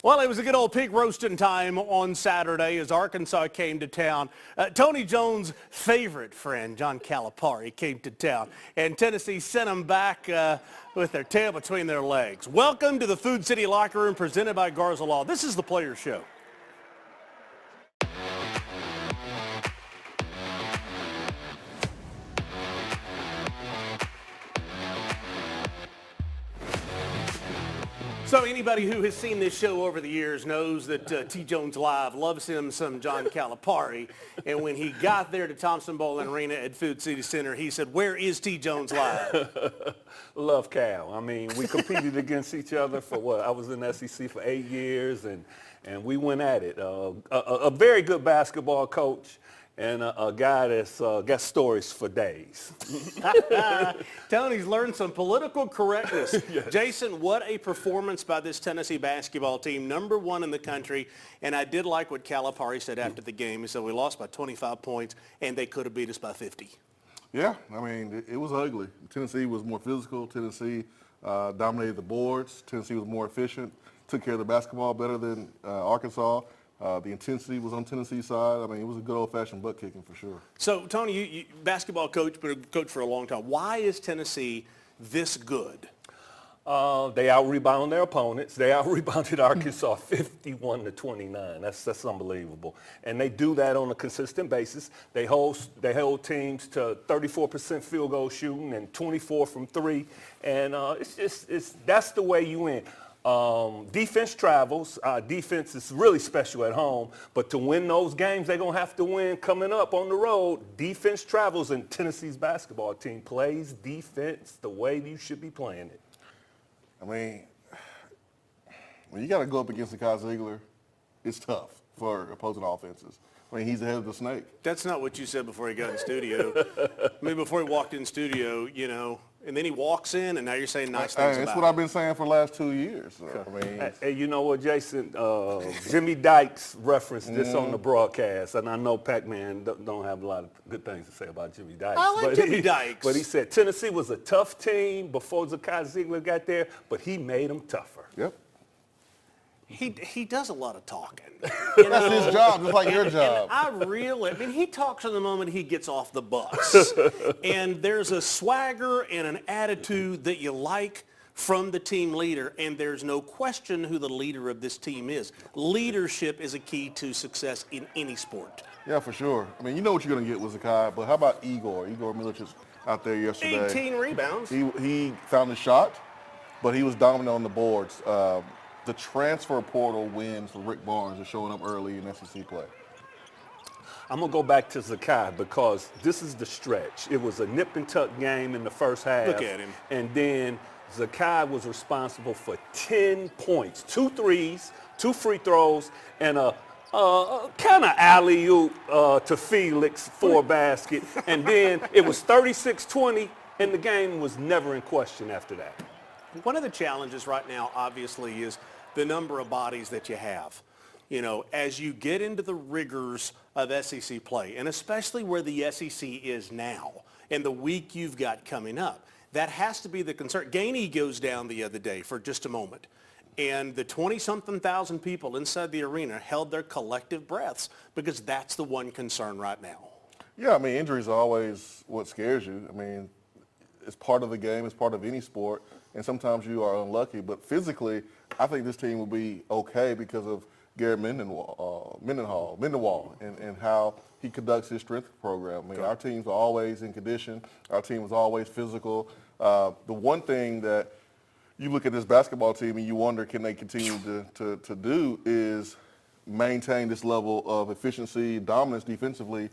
Well, it was a good old pig roasting time on Saturday as Arkansas came to town. Tony Jones' favorite friend, John Calipari, came to town, and Tennessee sent him back with their tail between their legs. Welcome to the Food City Locker Room presented by Garza Law. This is the Players Show. So anybody who has seen this show over the years knows that T. Jones Live loves him some John Calipari. And when he got there to Thompson-Boling Arena at Food City Center, he said, "Where is T. Jones Live?" Love Cal. I mean, we competed against each other for what? I was in the SEC for 8 years, and we went at it. A very good basketball coach. And a guy that's got stories for days. Tony's learned some political correctness. Yes. Jason, what a performance by this Tennessee basketball team, #1 in the country. And I did like what Calipari said after the game. He said, we lost by 25 points, and they could have beat us by 50. Yeah, I mean, it was ugly. Tennessee was more physical. Tennessee dominated the boards. Tennessee was more efficient, took care of the basketball better than Arkansas. The intensity was on Tennessee's side. I mean, it was a good old-fashioned butt kicking for sure. So, Tony, you basketball coach, but a coach for a long time. Why is Tennessee this good? They out-rebound their opponents. They out-rebounded Arkansas 51-29. That's unbelievable. And they do that on a consistent basis. They hold teams to 34% field goal shooting and 24 from three. And that's the way you win. Defense travels. Defense is really special at home, but to win those games, they're going to have to win coming up on the road. Defense travels, and Tennessee's basketball team plays defense the way you should be playing it. I mean, when you got to go up against Zakai Zeigler, it's tough for opposing offenses. I mean, he's the head of the snake. That's not what you said before he got in studio. I mean, before he walked in studio, you know, and then he walks in, and now you're saying nice things about That's what I've been saying for the last 2 years. So, I mean, hey, you know what, Jason? Jimmy Dykes referenced this on the broadcast, and I know Pac-Man don't have a lot of good things to say about Jimmy Dykes. I like Jimmy Dykes. But he said Tennessee was a tough team before Zakai Zeigler got there, but he made them tougher. Yep. He does a lot of talking. That's his job, just like your job. I mean, he talks in the moment he gets off the bus. And there's a swagger and an attitude that you like from the team leader, and there's no question who the leader of this team is. Leadership is a key to success in any sport. Yeah, for sure. I mean, you know what you're going to get with Zakai, but how about Igor? Igor Milicic out there yesterday. 18 rebounds. He found his shot, but he was dominant on the boards. The transfer portal wins for Rick Barnes are showing up early in SEC play. I'm going to go back to Zakai because this is the stretch. It was a nip-and-tuck game in the first half. Look at him. And then Zakai was responsible for 10 points, 2 threes, 2 free throws, and a kind of alley-oop to Felix for a basket. And then it was 36-20, and the game was never in question after that. One of the challenges right now, obviously, is the number of bodies that you have. You know, as you get into the rigors of SEC play, and especially where the SEC is now, and the week you've got coming up, that has to be the concern. Gainey goes down the other day for just a moment, and the 20-something thousand people inside the arena held their collective breaths because that's the one concern right now. Yeah, I mean, injuries are always what scares you. I mean, it's part of the game. It's part of any sport. And sometimes you are unlucky. But physically, I think this team will be okay because of Garrett Mendenhall and how he conducts his strength program. I mean, our teams are always in condition. Our team is always physical. The one thing that you look at this basketball team and you wonder can they continue to do is maintain this level of efficiency, dominance defensively,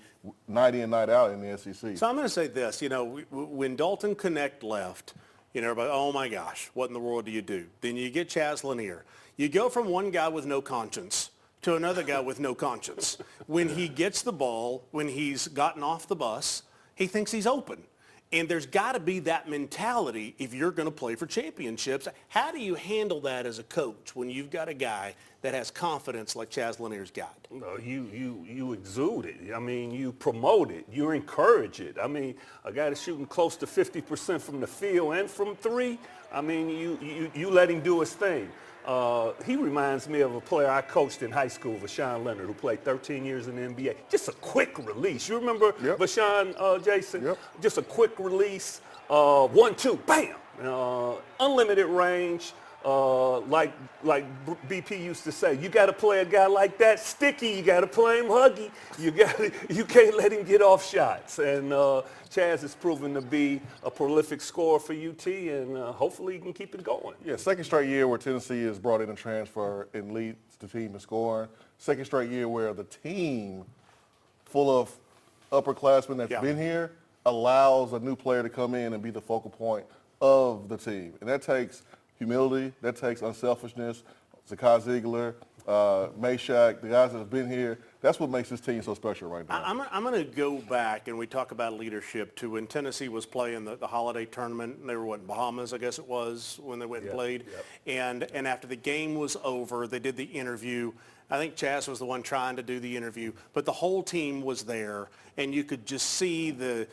night in, night out in the SEC. So I'm going to say this, you know, when Dalton Connect left, you know, everybody, oh my gosh, what in the world do you do? Then you get Chaz Lanier. You go from one guy with no conscience to another guy with no conscience. When he gets the ball, when he's gotten off the bus, he thinks he's open. And there's got to be that mentality if you're going to play for championships. How do you handle that as a coach when you've got a guy that has confidence like Chaz Lanier's got? You exude it. I mean, you promote it. You encourage it. I mean, a guy that's shooting close to 50% from the field and from three, I mean, you let him do his thing. He reminds me of a player I coached in high school, Vashawn Leonard, who played 13 years in the NBA. Just a quick release. You remember Vashawn, Jason? Yep. Just a quick release, 1-2, bam! Unlimited range. Like BP used to say, you got to play a guy like that sticky. You got to play him huggy. You can't let him get off shots. And Chaz has proven to be a prolific scorer for UT, and hopefully he can keep it going. Yeah, second straight year where Tennessee has brought in a transfer and leads the team in scoring. Second straight year where the team, full of upperclassmen that's been here, allows a new player to come in and be the focal point of the team. And that takes humility, that takes unselfishness. Zakai Zeigler, Meshack, the guys that have been here, that's what makes this team so special right now. I'm going to go back, and we talk about leadership, to when Tennessee was playing the holiday tournament. They were, in Bahamas, I guess it was, when they went and played. Yep. And after the game was over, they did the interview. I think Chaz was the one trying to do the interview, but the whole team was there, and you could just see the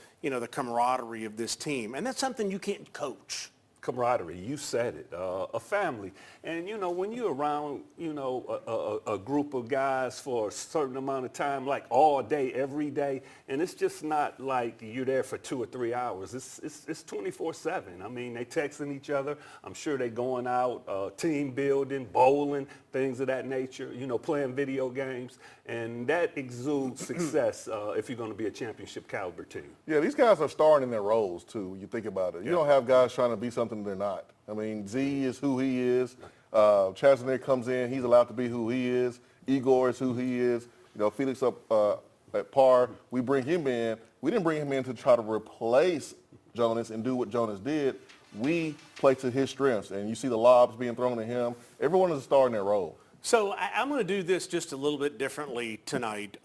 camaraderie of this team. And that's something you can't coach. Camaraderie, you said it, a family. And, when you're around, a group of guys for a certain amount of time, like all day, every day, and it's just not like you're there for 2 or 3 hours. It's 24/7. I mean, they texting each other. I'm sure they going out, team building, bowling, things of that nature, playing video games. And that exudes success if you're going to be a championship caliber team. Yeah, these guys are starring in their roles, too, when you think about it. You don't have guys trying to be something they're not. I mean, Z is who he is. Chaz Lanier comes in. He's allowed to be who he is. Igor is who he is. Felix up at par. We bring him in. We didn't bring him in to try to replace Jonas and do what Jonas did. We play to his strengths, and you see the lobs being thrown at him. Everyone is a star in their role. So I'm going to do this just a little bit differently tonight,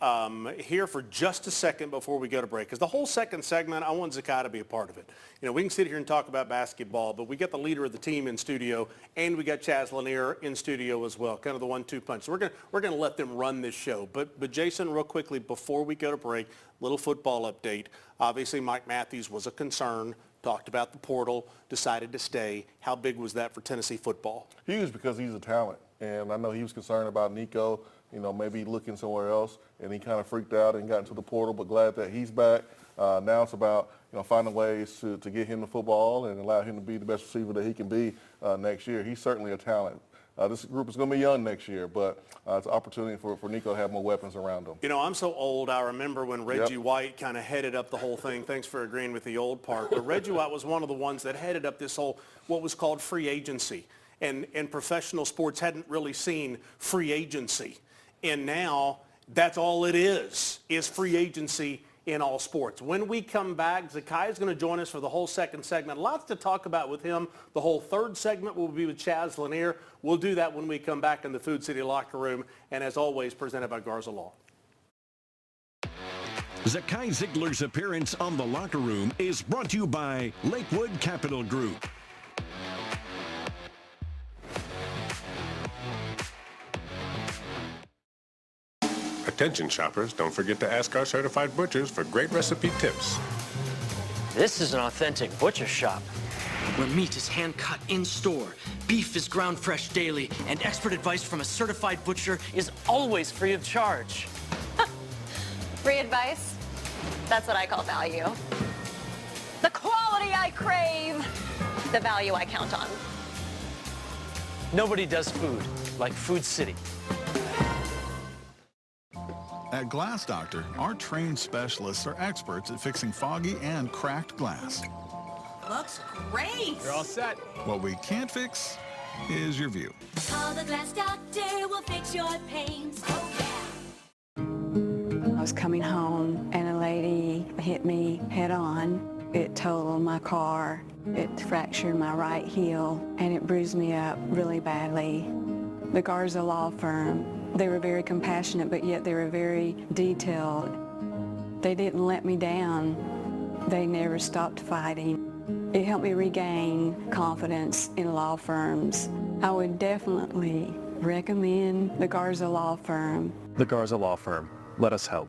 here for just a second before we go to break, because the whole second segment, I want Zakai to be a part of it. We can sit here and talk about basketball, but we got the leader of the team in studio, and we got Chaz Lanier in studio as well, kind of the 1-2 punch. So we're going to let them run this show. But Jason, real quickly, before we go to break, little football update. Obviously, Mike Matthews was a concern. Talked about the portal, decided to stay. How big was that for Tennessee football? Huge, because he's a talent. And I know he was concerned about Nico, maybe looking somewhere else. And he kind of freaked out and got into the portal, but glad that he's back. Now it's about, finding ways to get him the football and allow him to be the best receiver that he can be next year. He's certainly a talent. This group is going to be young next year, but it's an opportunity for Nico to have more weapons around him. I'm so old, I remember when Reggie White kind of headed up the whole thing. Thanks for agreeing with the old part. But Reggie White was one of the ones that headed up this whole, what was called free agency. And professional sports hadn't really seen free agency. And now that's all it is free agency in all sports. When we come back, Zakai is going to join us for the whole second segment. Lots to talk about with him. The whole third segment will be with Chaz Lanier. We'll do that when we come back in the Food City locker room. And as always, presented by Garza Law. Zakai Zeigler's appearance on The Locker Room is brought to you by Lakewood Capital Group. Attention shoppers, don't forget to ask our certified butchers for great recipe tips. This is an authentic butcher shop, where meat is hand-cut in-store, beef is ground fresh daily, and expert advice from a certified butcher is always free of charge. Free advice? That's what I call value. The quality I crave, the value I count on. Nobody does food like Food City. At Glass Doctor, our trained specialists are experts at fixing foggy and cracked glass. Looks great. You're all set. What we can't fix is your view. Call the Glass Doctor, we'll fix your pains. Oh, yeah. I was coming home and a lady hit me head on. It totaled my car. It fractured my right heel and it bruised me up really badly. The Garza Law firm, they were very compassionate, but yet they were very detailed. They didn't let me down. They never stopped fighting. It helped me regain confidence in law firms. I would definitely recommend the Garza Law firm. The Garza Law firm. Let us help.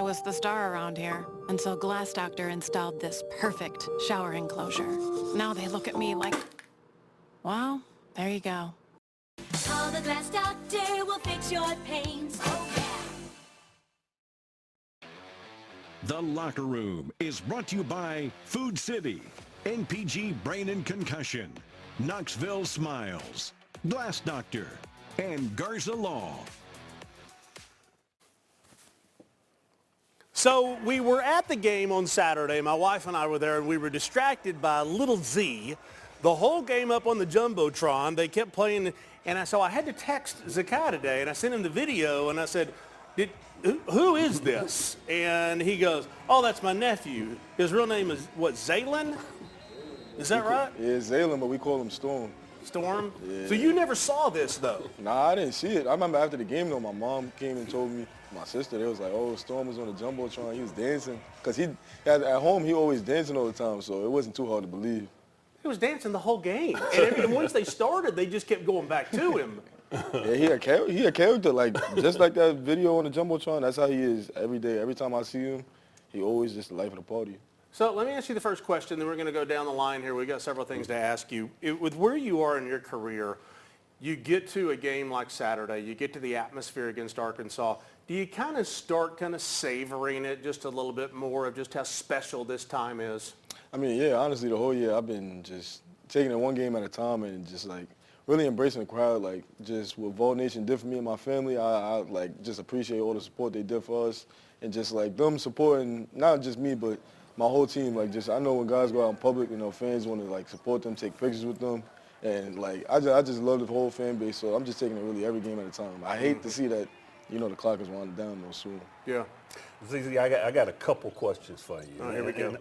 was the star around here until Glass Doctor installed this perfect shower enclosure. Now they look at me like, well, there you go. Call the Glass Doctor, will fix your pains. Oh, yeah. The Locker Room is brought to you by Food City, NPG Brain and Concussion, Knoxville Smiles, Glass Doctor, and Garza Law. So we were at the game on Saturday. My wife and I were there, and we were distracted by little Z. The whole game up on the Jumbotron, they kept playing, and so I had to text Zakai today, and I sent him the video, and I said, who is this? And he goes, oh, that's my nephew. His real name is, what, Zaylin? Is that right? Yeah, Zaylin, but we call him Storm. Storm? Yeah. So you never saw this, though? Nah, I didn't see it. I remember after the game, though, my mom came and told me, my sister, they was like, oh, Storm was on the Jumbotron. He was dancing. Because at home, he always dancing all the time, so it wasn't too hard to believe. He was dancing the whole game. And once they started, they just kept going back to him. Yeah, he a character, like, just like that video on the Jumbotron. That's how he is every day. Every time I see him, he always just the life of the party. So let me ask you the first question, then we're going to go down the line here. We've got several things to ask you. With where you are in your career, you get to a game like Saturday, you get to the atmosphere against Arkansas. Do you kind of start savoring it just a little bit more of just how special this time is? I mean, yeah, honestly, the whole year I've been just taking it one game at a time and just, like, really embracing the crowd, like, just what Vol Nation did for me and my family. I like, just appreciate all the support they did for us and just, like, them supporting not just me, but my whole team. Like, just, I know when guys go out in public, you know, fans want to, like, support them, take pictures with them. And, like, I just love the whole fan base, so I'm just taking it really every game at a time. I hate to see that, you know, the clock is winding down though soon. Yeah. ZZ, I got a couple questions for you. Oh, here we go.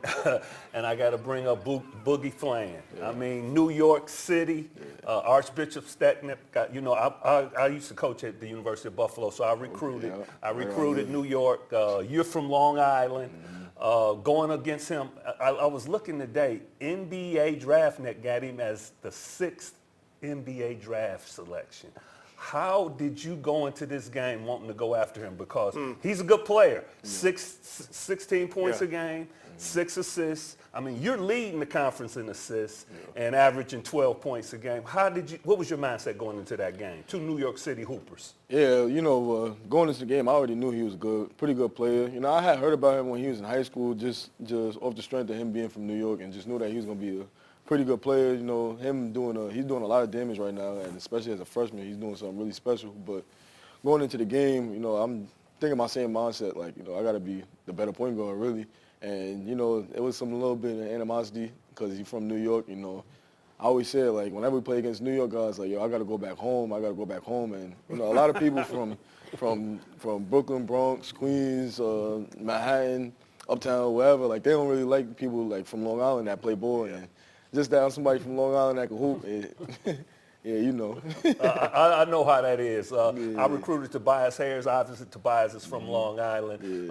And I got to bring up Boogie Flan. Yeah. I mean, New York City, Archbishop Stecknip. You know, I used to coach at the University of Buffalo, so I recruited New York. You're from Long Island. Going against him, I was looking today. NBA DraftNet got him as the 6th NBA draft selection. How did you go into this game wanting to go after him? Because he's a good player. 16 points a game, 6 assists. I mean, you're leading the conference in assists and averaging 12 points a game. What was your mindset going into that game? 2 New York City Hoopers. Yeah, you know, going into the game, I already knew he was pretty good player. You know, I had heard about him when he was in high school, just off the strength of him being from New York, and just knew that he was going to be a pretty good player. You know, he's doing a lot of damage right now, and especially as a freshman, he's doing something really special. But going into the game, you know, I'm thinking my same mindset, like, you know, I got to be the better point guard, really. And, you know, it was a little bit of animosity because he's from New York, you know. I always said, like, whenever we play against New York guys, like, yo, I got to go back home. And, you know, a lot of people from Brooklyn, Bronx, Queens, Manhattan, Uptown, wherever, like, they don't really like people, like, from Long Island that play ball. And just that somebody from Long Island that can hoop, yeah, you know. I know how that is. I recruited Tobias Harris. Obviously, Tobias is from Long Island.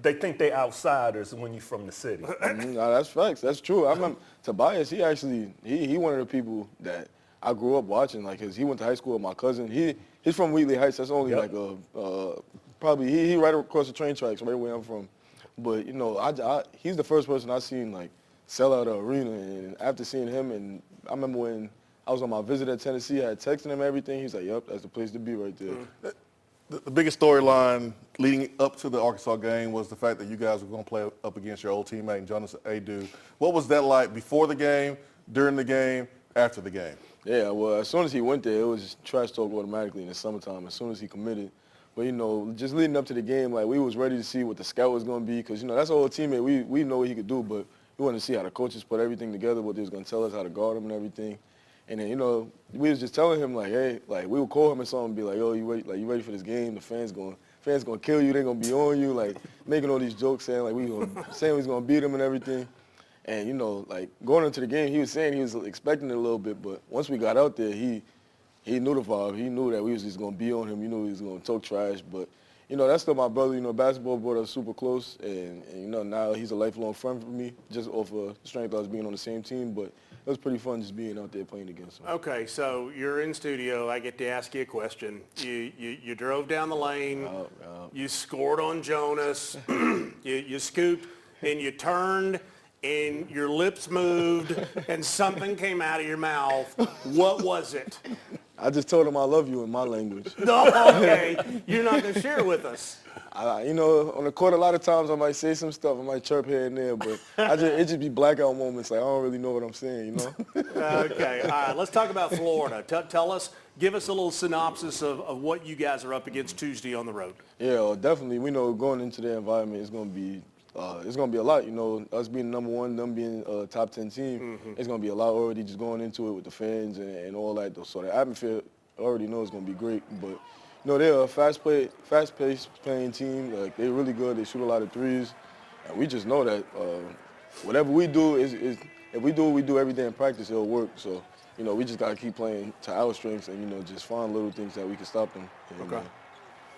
They think they outsiders when you're from the city. No, that's facts. That's true. I remember Tobias. He actually he one of the people that I grew up watching. Like, cause he went to high school with my cousin. He's from Wheatley Heights. That's only like probably he right across the train tracks right where I'm from. But you know, he's the first person I seen like sell out an arena. And after seeing him, and I remember when I was on my visit at Tennessee, I had texted him everything. He's like, yep, that's the place to be right there. The biggest storyline leading up to the Arkansas game was the fact that you guys were going to play up against your old teammate, Jonas Adu. What was that like before the game, during the game, after the game? Yeah, well, as soon as he went there, it was just trash talk automatically in the summertime, as soon as he committed. But, you know, just leading up to the game, like, we was ready to see what the scout was going to be because, you know, that's our old teammate. We know what he could do, but we wanted to see how the coaches put everything together, what they was going to tell us, how to guard him and everything. And then, you know, we was just telling him, like, hey, like, we would call him or something and be like, yo, you ready for this game? The fans gonna kill you. They're going to be on you, like, making all these jokes, saying, like, saying we was going to beat them and everything. And, you know, like, going into the game, he was saying he was expecting it a little bit, but once we got out there, he knew the vibe. He knew that we was just going to be on him. He knew he was going to talk trash. But, you know, that's still my brother. You know, basketball brought us super close. And you know, now he's a lifelong friend for me, just off of the strength of us being on the same team. But was pretty fun just being out there playing against them. Okay, so you're in studio. I get to ask you a question. You drove down the lane. You scored on Jonas. you scooped, and you turned, and your lips moved, and something came out of your mouth. What was it? I just told him I love you in my language. No, okay. You're not going to share it with us. You know, on the court, a lot of times I might say some stuff. I might chirp here and there, but it just be blackout moments. Like, I don't really know what I'm saying, you know? Okay. All right. Let's talk about Florida. Tell us, give us a little synopsis of what you guys are up against Tuesday on the road. Yeah, well, definitely. We know going into their environment, it's going to be a lot. You know, us being number one, them being a top 10 team, it's going to be a lot already just going into it with the fans and all that. So the atmosphere, I already know it's going to be great. But, you know, they're a fast-paced playing team. Like, they're really good. They shoot a lot of threes. And we just know that whatever we do, if we do what we do every day in practice, it'll work. So, you know, we just got to keep playing to our strengths and, you know, just find little things that we can stop them. Okay.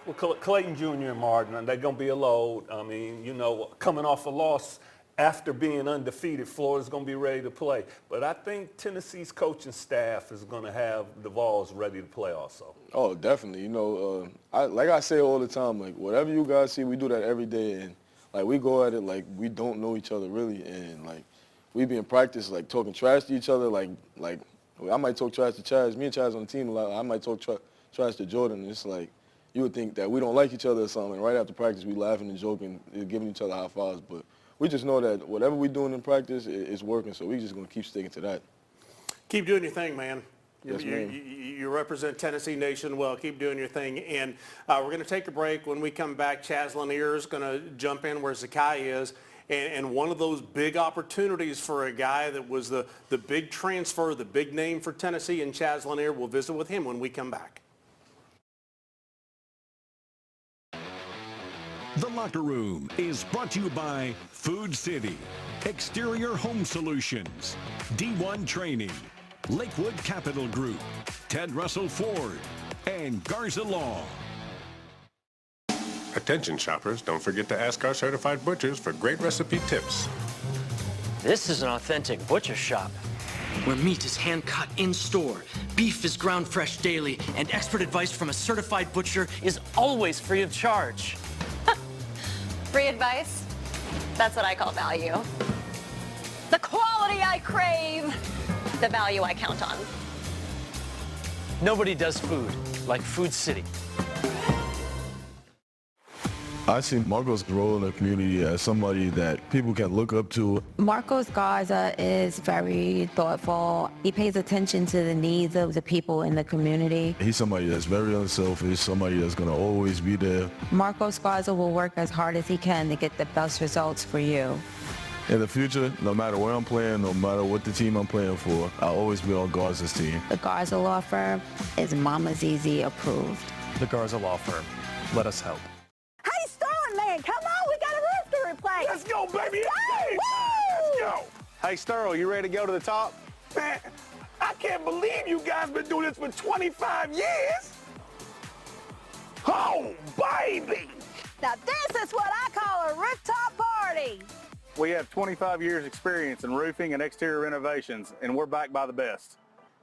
Well, Clayton Jr. and Martin, they're going to be a load. I mean, you know, coming off a loss after being undefeated, Florida's going to be ready to play. But I think Tennessee's coaching staff is going to have the Vols ready to play also. Oh, definitely. You know, like I say all the time, like, whatever you guys see, we do that every day. And, like, we go at it like we don't know each other really. And, like, we be in practice, like, talking trash to each other. Like I might talk trash to Chaz. Me and Chaz on the team a lot. I might talk trash to Jordan. And it's like, you would think that we don't like each other or something. Right after practice, we laughing and joking, giving each other high fives. But we just know that whatever we're doing in practice is working, so we're just going to keep sticking to that. Keep doing your thing, man. Yes, you represent Tennessee Nation well. Keep doing your thing. And we're going to take a break. When we come back, Chaz Lanier is going to jump in where Zakai is. And one of those big opportunities for a guy that was the big transfer, the big name for Tennessee, and Chaz Lanier, we'll visit with him when we come back. The Locker Room is brought to you by Food City, Exterior Home Solutions, D1 Training, Lakewood Capital Group, Ted Russell Ford, and Garza Law. Attention shoppers, don't forget to ask our certified butchers for great recipe tips. This is an authentic butcher shop where meat is hand-cut in-store, beef is ground fresh daily, and expert advice from a certified butcher is always free of charge. Free advice? That's what I call value. The quality I crave, the value I count on. Nobody does food like Food City. I see Marco's role in the community as somebody that people can look up to. Marcos Garza is very thoughtful. He pays attention to the needs of the people in the community. He's somebody that's very unselfish, somebody that's going to always be there. Marcos Garza will work as hard as he can to get the best results for you. In the future, no matter where I'm playing, no matter what the team I'm playing for, I'll always be on Garza's team. The Garza Law Firm is Mama ZZ approved. The Garza Law Firm. Let us help. Come on, we got a roof to replace. Let's go, baby. Let's go. Hey, Sterl, you ready to go to the top? Man, I can't believe you guys been doing this for 25 years. Oh, baby. Now, this is what I call a rooftop party. We have 25 years experience in roofing and exterior renovations, and we're backed by the best.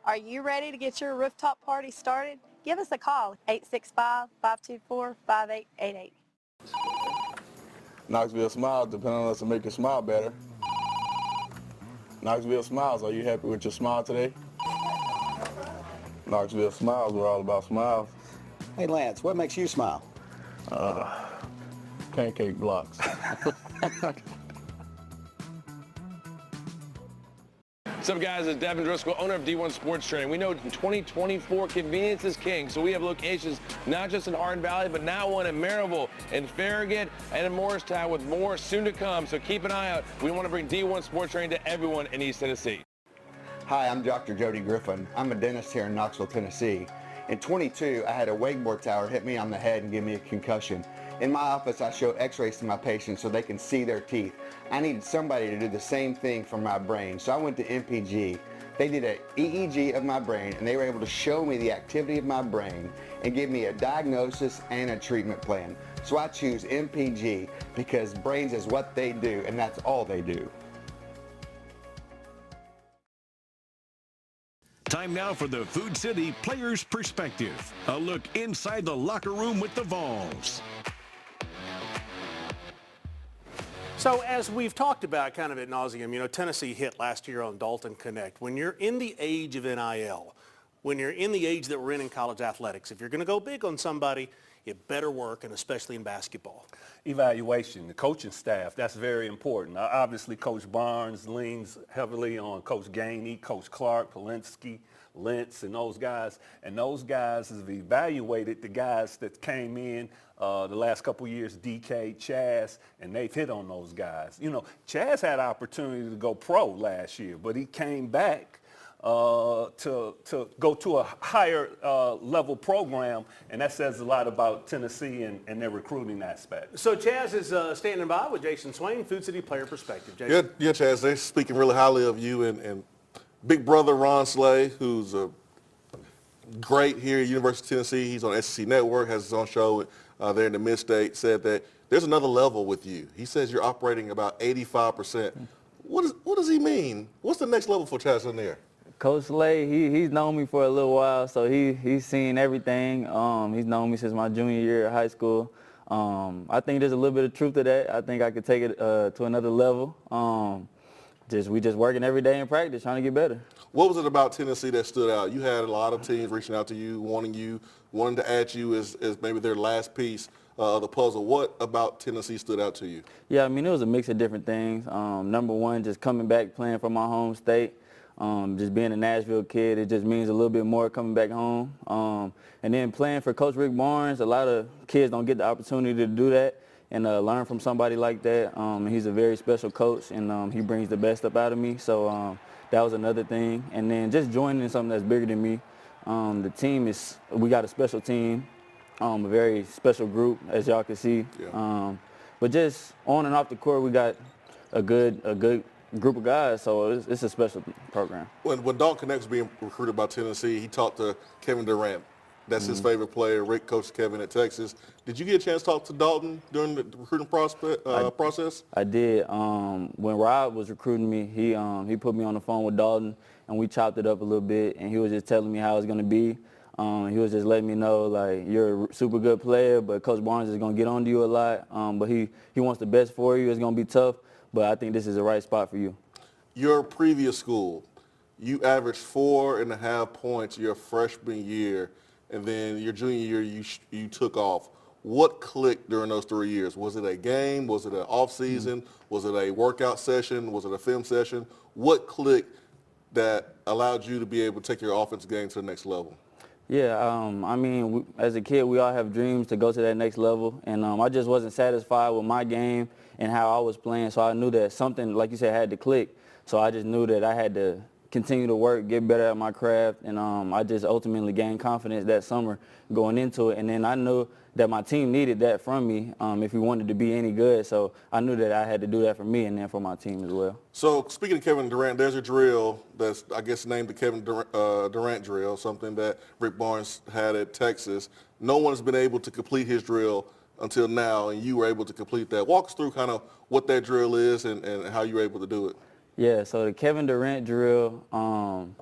Are you ready to get your rooftop party started? Give us a call, 865-524-5888. Knoxville Smiles depend on us to make your smile better. Knoxville Smiles, are you happy with your smile today? Knoxville Smiles, we're all about smiles. Hey Lance, what makes you smile? Pancake blocks. What's up, guys? It's Devin Driscoll, owner of D1 Sports Training. We know in 2024, convenience is king, so we have locations not just in Hardin Valley, but now one in Maryville, in Farragut, and in Morristown, with more soon to come, so keep an eye out. We want to bring D1 Sports Training to everyone in East Tennessee. Hi, I'm Dr. Jody Griffin. I'm a dentist here in Knoxville, Tennessee. In 22, I had a wakeboard tower hit me on the head and give me a concussion. In my office, I show x-rays to my patients so they can see their teeth. I needed somebody to do the same thing for my brain, so I went to MPG. They did an EEG of my brain, and they were able to show me the activity of my brain and give me a diagnosis and a treatment plan. So I choose MPG because brains is what they do, and that's all they do. Time now for the Food City Players Perspective. A look inside the locker room with the Vols. So as we've talked about kind of ad nauseum, Tennessee hit last year on Dalton Connect. When you're in the age of NIL, when you're in the age that we're in college athletics, if you're going to go big on somebody, it better work, and especially in basketball. Evaluation, the coaching staff, that's very important. Obviously, Coach Barnes leans heavily on Coach Gainey, Coach Clark, Polinsky, Lentz, and those guys. And those guys have evaluated the guys that came in the last couple years, DK, Chaz, and they've hit on those guys. Chaz had an opportunity to go pro last year, but he came back to go to a higher level program, and that says a lot about Tennessee and their recruiting aspect. So Chaz is standing by with Jason Swain, Food City Player Perspective. Jason. Yeah, Chaz, they're speaking really highly of you, and big brother Ron Slay, who's great here at University of Tennessee. He's on SEC Network, has his own show there in the Mid-State, said that there's another level with you. He says you're operating about 85%. What does he mean? What's the next level for Chaz Lanier? Coach Slay, he's known me for a little while, so he's seen everything. He's known me since my junior year of high school. I think there's a little bit of truth to that. I think I could take it to another level. We just working every day in practice, trying to get better. What was it about Tennessee that stood out? You had a lot of teams reaching out to you, wanting to add you as maybe their last piece of the puzzle. What about Tennessee stood out to you? Yeah, I mean, it was a mix of different things. Number one, just coming back playing for my home state. Just being a Nashville kid, it just means a little bit more coming back home. And then playing for Coach Rick Barnes, a lot of kids don't get the opportunity to do that and learn from somebody like that. He's a very special coach, and he brings the best up out of me. So that was another thing. And then just joining something that's bigger than me. The team we got a special team, a very special group, as y'all can see. Yeah. But just on and off the court, we got a good group of guys, so it's a special program. When Dalton Connect was being recruited by Tennessee, he talked to Kevin Durant. That's his favorite player. Rick coached Kevin at Texas. Did you get a chance to talk to Dalton during the recruiting process? I did. When Rob was recruiting me, he put me on the phone with Dalton, and we chopped it up a little bit, and he was just telling me how it's going to be. He was just letting me know, like, you're a super good player, but Coach Barnes is going to get on to you a lot. But he wants the best for you. It's going to be tough. But I think this is the right spot for you. Your previous school, you averaged 4.5 points your freshman year, and then your junior year you took off. What clicked during those 3 years? Was it a game? Was it an off season? Was it a workout session? Was it a film session? What clicked that allowed you to be able to take your offensive game to the next level? Yeah, I mean, as a kid, we all have dreams to go to that next level, and I just wasn't satisfied with my game and how I was playing, so I knew that something, like you said, had to click. So I just knew that I had to continue to work, get better at my craft, and I just ultimately gained confidence that summer going into it. And then I knew that my team needed that from me if we wanted to be any good. So I knew that I had to do that for me and then for my team as well. So speaking of Kevin Durant, there's a drill that's, I guess, named the Kevin Durant drill, something that Rick Barnes had at Texas. No one's been able to complete his drill until now, and you were able to complete that. Walk us through kind of what that drill is and how you were able to do it. Yeah, so the Kevin Durant drill, you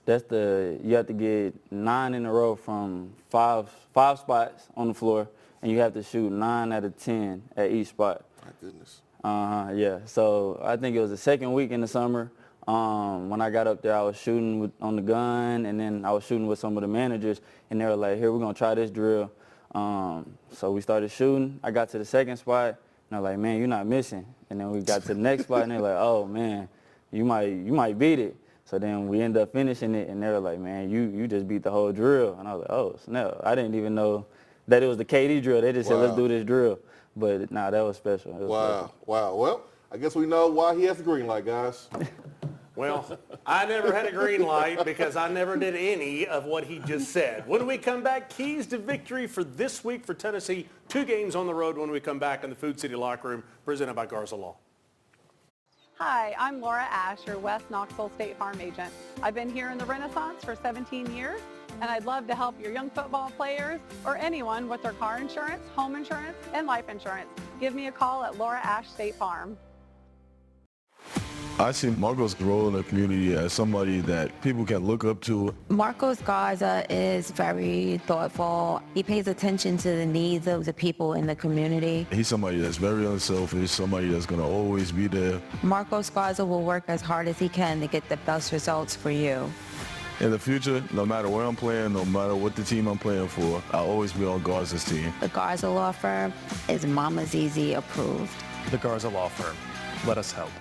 have to get 9 in a row from five spots on the floor, and you have to shoot 9 out of 10 at each spot. My goodness. Yeah, so I think it was the second week in the summer. When I got up there, I was shooting on the gun, and then I was shooting with some of the managers, and they were like, here, we're going to try this drill. So we started shooting. I got to the second spot, and I was like, man, you're not missing. And then we got to the next spot, and they're like, oh, man, you might beat it. So then we ended up finishing it, and they were like, man, you just beat the whole drill. And I was like, oh, snap. I didn't even know that it was the KD drill. They just said, let's do this drill. But, nah, that was special. Wow. Well, I guess we know why he has the green light, guys. Well, I never had a green light because I never did any of what he just said. When we come back, keys to victory for this week for Tennessee. 2 games on the road when we come back in the Food City Locker Room, presented by Garza Law. Hi, I'm Laura Ash, your West Knoxville State Farm agent. I've been here in the Renaissance for 17 years, and I'd love to help your young football players or anyone with their car insurance, home insurance, and life insurance. Give me a call at Laura Ash State Farm. I see Marco's role in the community as somebody that people can look up to. Marcos Garza is very thoughtful. He pays attention to the needs of the people in the community. He's somebody that's very unselfish, somebody that's going to always be there. Marcos Garza will work as hard as he can to get the best results for you. In the future, no matter where I'm playing, no matter what the team I'm playing for, I'll always be on Garza's team. The Garza Law Firm is Mama Zizi approved. The Garza Law Firm. Let us help.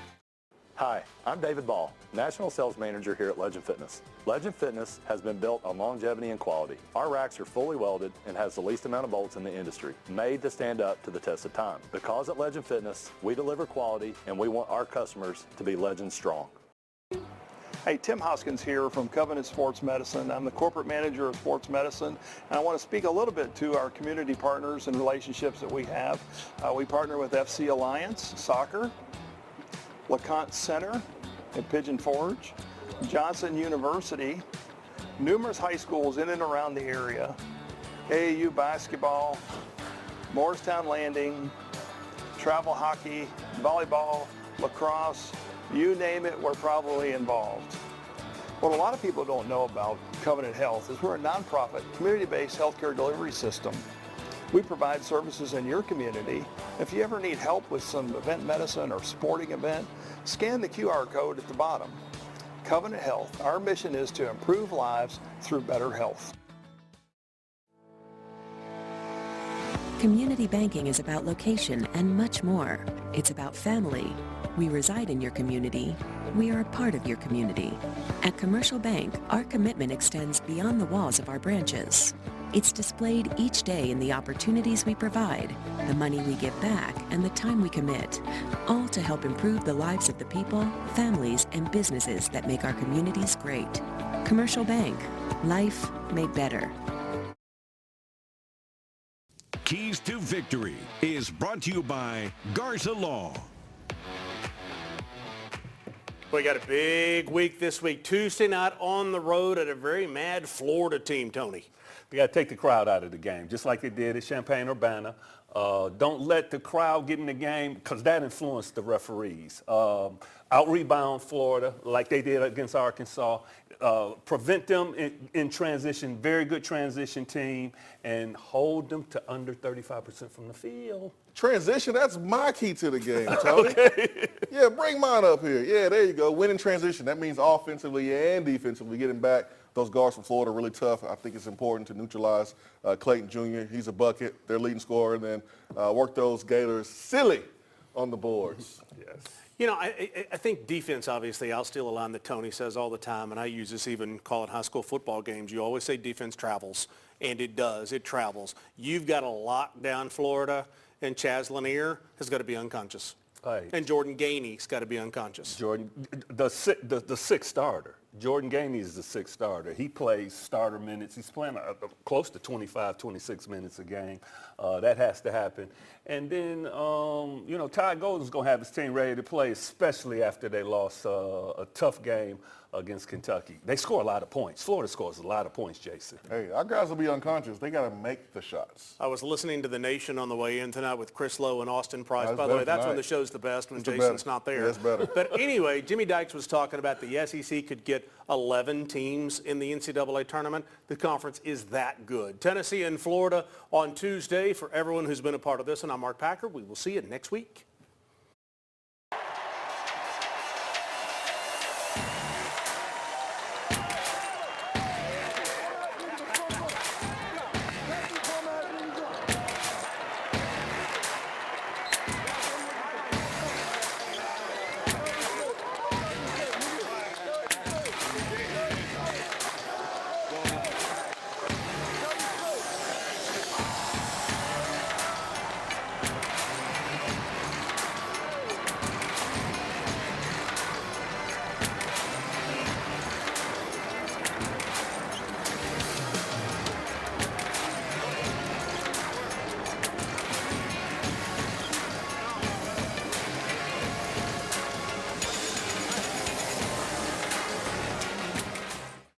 Hi, I'm David Ball, National Sales Manager here at Legend Fitness. Legend Fitness has been built on longevity and quality. Our racks are fully welded and has the least amount of bolts in the industry, made to stand up to the test of time. Because at Legend Fitness, we deliver quality and we want our customers to be Legend strong. Hey, Tim Hoskins here from Covenant Sports Medicine. I'm the corporate manager of sports medicine, and I want to speak a little bit to our community partners and relationships that we have. We partner with FC Alliance Soccer, LeConte Center in Pigeon Forge, Johnson University, numerous high schools in and around the area, AAU basketball, Morristown Landing, travel hockey, volleyball, lacrosse, you name it, we're probably involved. What a lot of people don't know about Covenant Health is we're a nonprofit, community-based healthcare delivery system. We provide services in your community. If you ever need help with some event medicine or sporting event, scan the QR code at the bottom. Covenant Health, our mission is to improve lives through better health. Community banking is about location and much more. It's about family. We reside in your community. We are a part of your community. At Commercial Bank, our commitment extends beyond the walls of our branches. It's displayed each day in the opportunities we provide, the money we give back, and the time we commit, all to help improve the lives of the people, families, and businesses that make our communities great. Commercial Bank, life made better. Keys to Victory is brought to you by Garza Law. We got a big week this week. Tuesday night on the road at a very mad Florida team, Tony. We got to take the crowd out of the game, just like they did at Champaign-Urbana. Don't let the crowd get in the game because that influenced the referees. Out-rebound Florida like they did against Arkansas. Prevent them in transition, very good transition team, and hold them to under 35% from the field. Transition, that's my key to the game, Tony. Okay. Yeah, bring mine up here. Yeah, there you go. Winning transition. That means offensively and defensively getting back. Those guards from Florida are really tough. I think it's important to neutralize Clayton Jr. He's a bucket, their leading scorer, and then work those Gators silly on the boards. Yes. You know, I think defense, obviously, I'll steal a line that Tony says all the time, and I use this even calling high school football games. You always say defense travels, and it does. It travels. You've got to lock down Florida, and Chaz Lanier has got to be unconscious. Right. And Jordan Gainey's got to be unconscious. Jordan, the sixth starter. Jordan Gainey is the sixth starter. He plays starter minutes. He's playing close to 25, 26 minutes a game. That has to happen. And then, you know, Ty Golden's going to have his team ready to play, especially after they lost a tough game against Kentucky. They score a lot of points. Florida scores a lot of points, Jason. Hey, our guys will be unconscious. They got to make the shots. I was listening to The Nation on the way in tonight with Chris Lowe and Austin Price. By the way, that's when the show's the best, when Jason's not there. Yeah, it's better. But anyway, Jimmy Dykes was talking about the SEC could get 11 teams in the NCAA tournament. The conference is that good. Tennessee and Florida on Tuesday. For everyone who's been a part of this, and I'm Mark Packer. We will see you next week.